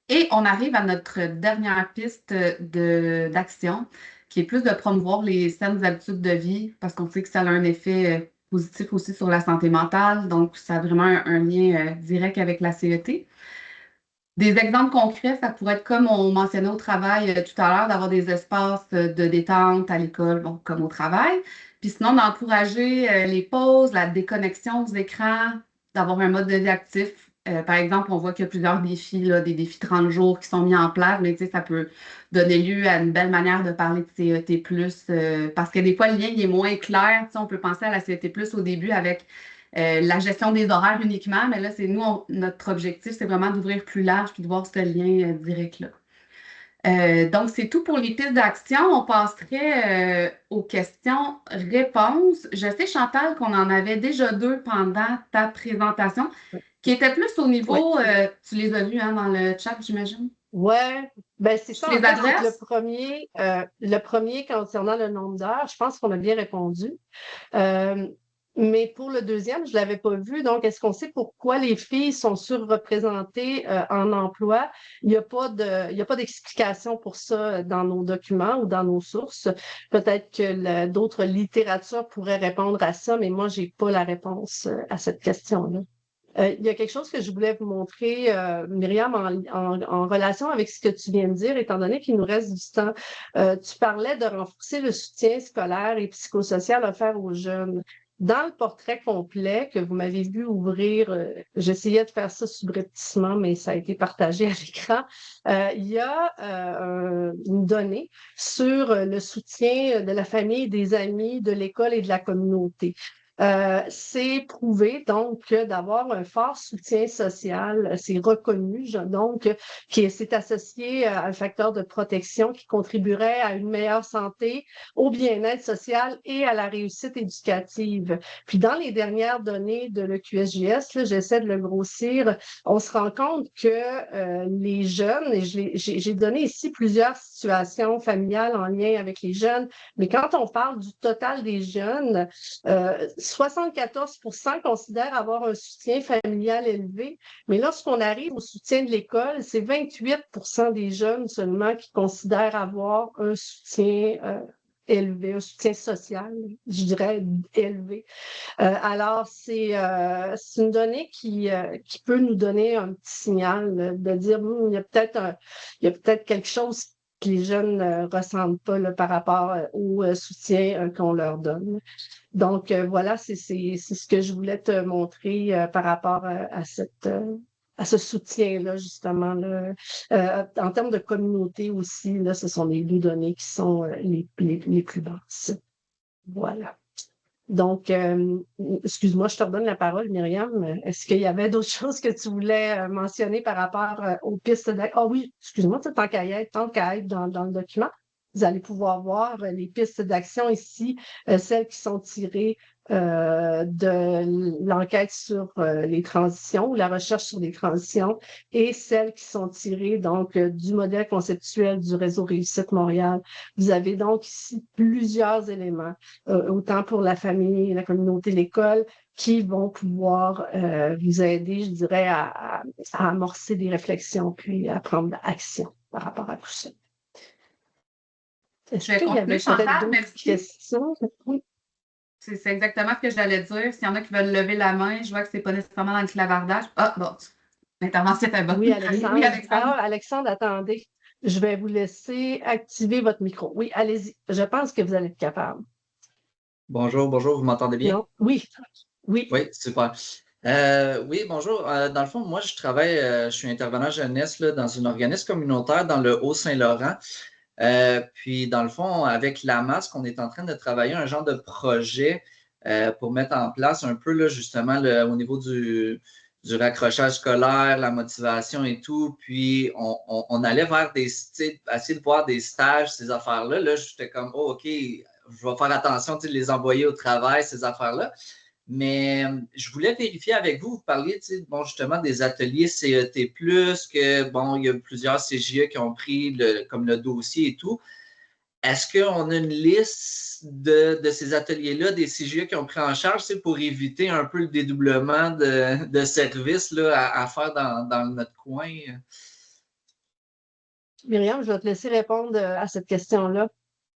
Et on arrive à notre dernière piste d'action, qui est plus de promouvoir les saines habitudes de vie, parce qu'on sait que ça a un effet positif aussi sur la santé mentale. Donc, ça a vraiment un lien direct avec la CET. Des exemples concrets, ça pourrait être comme on mentionnait au travail tout à l'heure, d'avoir des espaces de détente à l'école, bon, comme au travail. Puis sinon, d'encourager les pauses, la déconnexion aux écrans, d'avoir un mode de vie actif. Par exemple, on voit qu'il y a plusieurs défis, là, des défis 30 jours qui sont mis en place, mais tu sais, ça peut donner lieu à une belle manière de parler de CET+, parce que des fois, le lien il est moins clair. Tu sais, on peut penser à la CET+, au début avec la gestion des horaires uniquement, mais là, c'est nous, notre objectif, c'est vraiment d'ouvrir plus large puis de voir ce lien direct là. Donc, c'est tout pour les pistes d'action. On passerait aux questions-réponses. Je sais, Chantal, qu'on en avait déjà deux pendant ta présentation, qui étaient plus au Ouais. niveau, tu les as vus hein, dans le chat, j'imagine. Ouais, ben c'est Je ça. les En fait, c'est que adresse. le premier concernant le nombre d'heures, je pense qu'on a bien répondu. Euh, Mais pour le deuxième, je ne l'avais pas vu. Donc, est-ce qu'on sait pourquoi les filles sont surreprésentées en emploi? Il n'y a pas d'explication pour ça dans nos documents ou dans nos sources. Peut-être que d'autres littératures pourraient répondre à ça, mais moi, je n'ai pas la réponse à cette question-là. Il y a quelque chose que je voulais vous montrer, Myriam, en relation avec ce que tu viens de dire, étant donné qu'il nous reste du temps. Tu parlais de renforcer le soutien scolaire et psychosocial offert aux jeunes. Dans le portrait complet que vous m'avez vu ouvrir, j'essayais de faire ça subrepticement, mais ça a été partagé à l'écran. Il y a une donnée sur le soutien de la famille, des amis, de l'école et de la communauté. C'est prouvé, donc, d'avoir un fort soutien social, c'est reconnu, donc, qui c'est associé à un facteur de protection qui contribuerait à une meilleure santé, au bien-être social et à la réussite éducative. Puis, dans les dernières données de l'EQSJS, j'essaie de le grossir, on se rend compte que les jeunes, et j'ai donné ici plusieurs situations familiales en lien avec les jeunes, mais quand on parle du total des jeunes, 74 considèrent avoir un soutien familial élevé, mais lorsqu'on arrive au soutien de l'école, c'est 28 des jeunes seulement qui considèrent avoir un soutien élevé, un soutien social, je dirais élevé. Alors, c'est une donnée qui peut nous donner un petit signal de dire il y a peut-être quelque chose que les jeunes ne ressentent pas là, par rapport au soutien qu'on leur donne. Donc, voilà, c'est ce que je voulais te montrer par rapport à ce soutien-là, justement. Là. En termes de communauté aussi, là, ce sont les deux données qui sont les plus basses. Voilà. Donc, excuse-moi, je te redonne la parole, Myriam. Est-ce qu'il y avait d'autres choses que tu voulais mentionner par rapport aux pistes d'action? Ah oui, excuse-moi, tant qu'à être dans le document, vous allez pouvoir voir les pistes d'action ici, celles qui sont tirées de l'enquête sur les transitions ou la recherche sur les transitions et celles qui sont tirées donc du modèle conceptuel du réseau Réussite Montréal. Vous avez donc ici plusieurs éléments, autant pour la famille, la communauté, l'école, qui vont pouvoir vous aider, je dirais, à amorcer des réflexions puis à prendre action par rapport à tout ça. Je vais continuer, Chantal, merci. Questions? Oui. C'est exactement ce que j'allais dire. S'il y en a qui veulent lever la main, je vois que c'est pas nécessairement dans le clavardage. Ah, bon, l'intervention était bonne. Oui, Alexandre. Oui, Alexandre. Ah, Alexandre, attendez. Je vais vous laisser activer votre micro. Oui, allez-y. Je pense que vous allez être capable. Bonjour, bonjour, vous m'entendez bien? Non? Oui, oui. Oui, super. Oui, bonjour. Dans le fond, moi, je travaille, je suis intervenant jeunesse là, dans un organisme communautaire dans le Haut-Saint-Laurent. Puis, dans le fond, avec la masque, on est en train de travailler un genre de projet pour mettre en place un peu, là, justement, au niveau du raccrochage scolaire, la motivation et tout. Puis, on allait vers essayer de voir des stages, ces affaires-là. Là, j'étais comme, oh, OK, je vais faire attention de les envoyer au travail, ces affaires-là. Mais je voulais vérifier avec vous, vous parliez bon, justement des ateliers CET+, que bon, il y a plusieurs CJE qui ont pris comme le dossier et tout. Est-ce qu'on a une liste de ces ateliers-là, des CJE qui ont pris en charge pour éviter un peu le dédoublement de services là, à faire dans notre coin? Myriam, je vais te laisser répondre à cette question-là.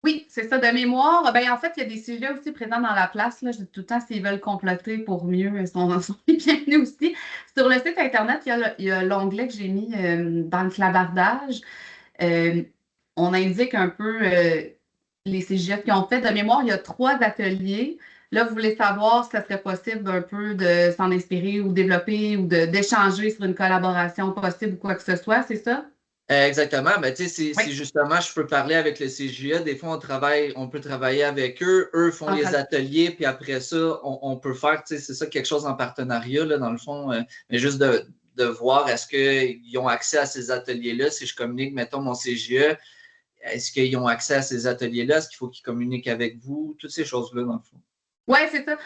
Oui, c'est ça, de mémoire. Ben, en fait, il y a des sujets aussi présents dans la place. Là. Je dis tout le temps, s'ils veulent comploter pour mieux, ils sont les bienvenus aussi. Sur le site Internet, il y a l'onglet que j'ai mis dans le clavardage. On indique un peu les CGF qui ont fait. De mémoire, il y a 3 ateliers. Là, vous voulez savoir si ça serait possible un peu de s'en inspirer ou développer ou d'échanger sur une collaboration possible ou quoi que ce soit, c'est ça? Exactement. Ben, tu sais, si justement je peux parler avec le CJE, des fois on peut travailler avec eux, eux font les ateliers, puis après ça, on peut faire, tu sais, c'est ça, quelque chose en partenariat, là, dans le fond, mais juste de voir est-ce qu'ils ont accès à ces ateliers-là, si je communique, mettons, mon CJE, est-ce qu'ils ont accès à ces ateliers-là, est-ce qu'il faut qu'ils communiquent avec vous, toutes ces choses-là, dans le fond. Oui, c'est ça.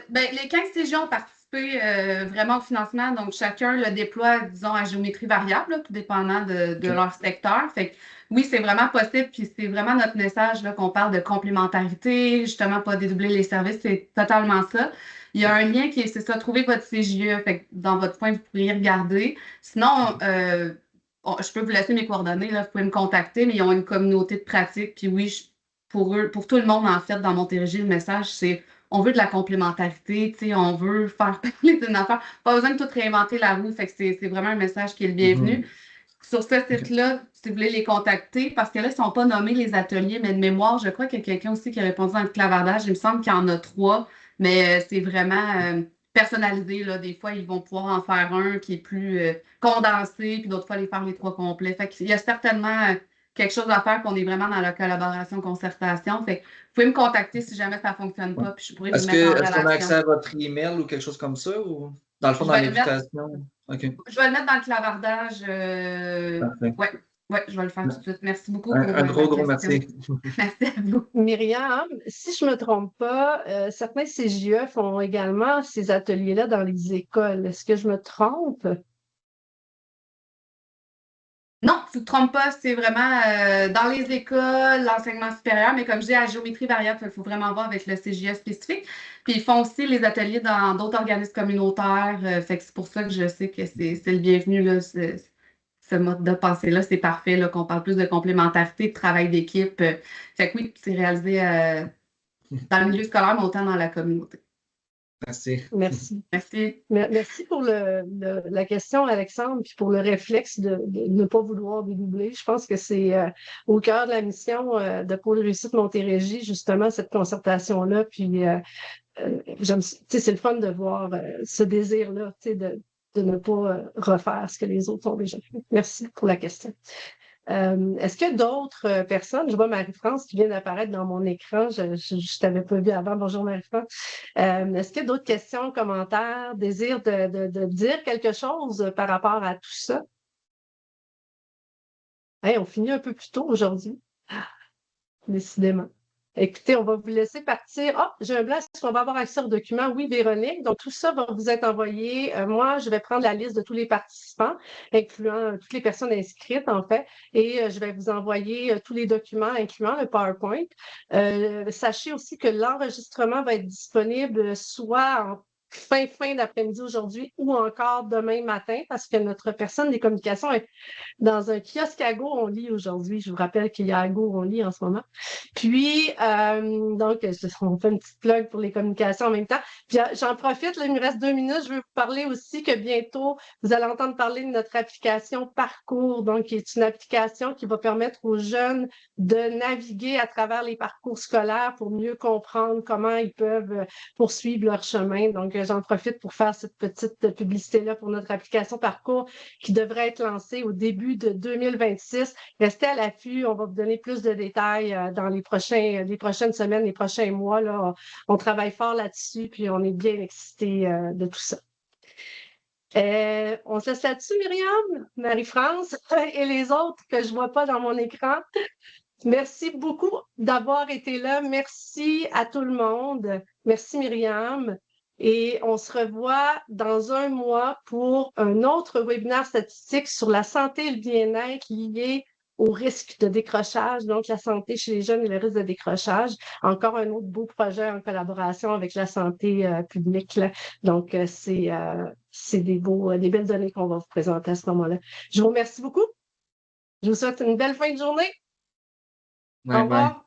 Ben, les 15 CJE ont participé participer vraiment au financement. Donc, chacun le déploie, disons, à géométrie variable, là, tout dépendant de leur secteur. Fait que, oui, c'est vraiment possible. Puis c'est vraiment notre message là, qu'on parle de complémentarité, justement, pas dédoubler les services. C'est totalement ça. Il y a un lien qui est, c'est ça, trouver votre CJE. Fait que dans votre point, vous pourriez regarder. Sinon, je peux vous laisser mes coordonnées, là, vous pouvez me contacter, mais ils ont une communauté de pratique. Puis oui, pour eux, pour tout le monde, en fait, dans Montérégie, le message, c'est on veut de la complémentarité, tu sais, on veut faire parler d'une affaire. Pas besoin de tout réinventer la roue. Fait que c'est vraiment un message qui est le bienvenu. Sur ce site-là, si vous voulez les contacter, parce que là, ils ne sont pas nommés les ateliers, mais de mémoire, je crois qu'il y a quelqu'un aussi qui a répondu dans le clavardage. Il me semble qu'il y en a 3, mais c'est vraiment personnalisé. Là. Des fois, ils vont pouvoir en faire un qui est plus condensé, puis d'autres fois, les faire les 3 complets. Fait qu'il y a certainement quelque chose à faire, qu'on est vraiment dans la collaboration, concertation. Fait que vous pouvez me contacter si jamais ça ne fonctionne pas, puis je pourrais vous mettre en relation. Est-ce qu'on a accès à votre email ou quelque chose comme ça? Ou dans le fond, dans l'invitation? Okay. Je vais le mettre dans le clavardage. Ouais, je vais le faire tout de suite. Merci beaucoup. Un gros merci. Merci à vous. Myriam, si je ne me trompe pas, certains CJE font également ces ateliers-là dans les écoles. Est-ce que je me trompe? Non, tu ne te trompes pas. C'est vraiment dans les écoles, l'enseignement supérieur, mais comme je dis, à géométrie variable, il faut vraiment voir avec le CJE spécifique. Puis ils font aussi les ateliers dans d'autres organismes communautaires. Fait que c'est pour ça que je sais que c'est le bienvenu, là, ce mode de pensée-là. C'est parfait, là, qu'on parle plus de complémentarité, de travail d'équipe. Fait que oui, c'est réalisé dans le milieu scolaire, mais autant dans la communauté. Merci. Merci. Merci. Merci pour la question, Alexandre, puis pour le réflexe de ne pas vouloir dédoubler. Je pense que c'est au cœur de la mission de Pôle Réussite Montérégie, justement, cette concertation-là. Puis, c'est le fun de voir ce désir-là, de ne pas refaire ce que les autres ont déjà fait. Merci pour la question. Est-ce qu'il y a d'autres personnes? Je vois Marie-France qui vient d'apparaître dans mon écran. Je ne t'avais pas vu avant. Bonjour Marie-France. Est-ce qu'il y a d'autres questions, commentaires, désir de dire quelque chose par rapport à tout ça? Hey, on finit un peu plus tôt aujourd'hui. Décidément. Écoutez, on va vous laisser partir. Ah, j'ai un blanc. Est-ce qu'on va avoir accès aux documents? Oui, Véronique. Donc, tout ça va vous être envoyé. Moi, je vais prendre la liste de tous les participants, incluant toutes les personnes inscrites, en fait, et je vais vous envoyer tous les documents, incluant le PowerPoint. Sachez aussi que l'enregistrement va être disponible soit en fin d'après-midi aujourd'hui ou encore demain matin, parce que notre personne des communications est dans un kiosque à Go, on lit aujourd'hui. Je vous rappelle qu'il y a à Go, on lit en ce moment. Puis, donc, on fait une petite plug pour les communications en même temps. Puis, j'en profite, là, il me reste 2 minutes. Je veux vous parler aussi que bientôt, vous allez entendre parler de notre application Parcours, donc, qui est une application qui va permettre aux jeunes de naviguer à travers les parcours scolaires pour mieux comprendre comment ils peuvent poursuivre leur chemin. Donc, j'en profite pour faire cette petite publicité-là pour notre application Parcours qui devrait être lancée au début de 2026. Restez à l'affût, on va vous donner plus de détails dans les prochaines semaines, les prochains mois. Là, on travaille fort là-dessus, puis on est bien excités de tout ça. On se laisse là-dessus, Myriam, Marie-France et les autres que je ne vois pas dans mon écran. Merci beaucoup d'avoir été là. Merci à tout le monde. Merci, Myriam. Et on se revoit dans 1 mois pour un autre webinaire statistique sur la santé et le bien-être lié au risque de décrochage, donc la santé chez les jeunes et le risque de décrochage. Encore un autre beau projet en collaboration avec la santé publique. Là. Donc, c'est des belles données qu'on va vous présenter à ce moment-là. Je vous remercie beaucoup. Je vous souhaite une belle fin de journée. Bye, Au revoir. bye.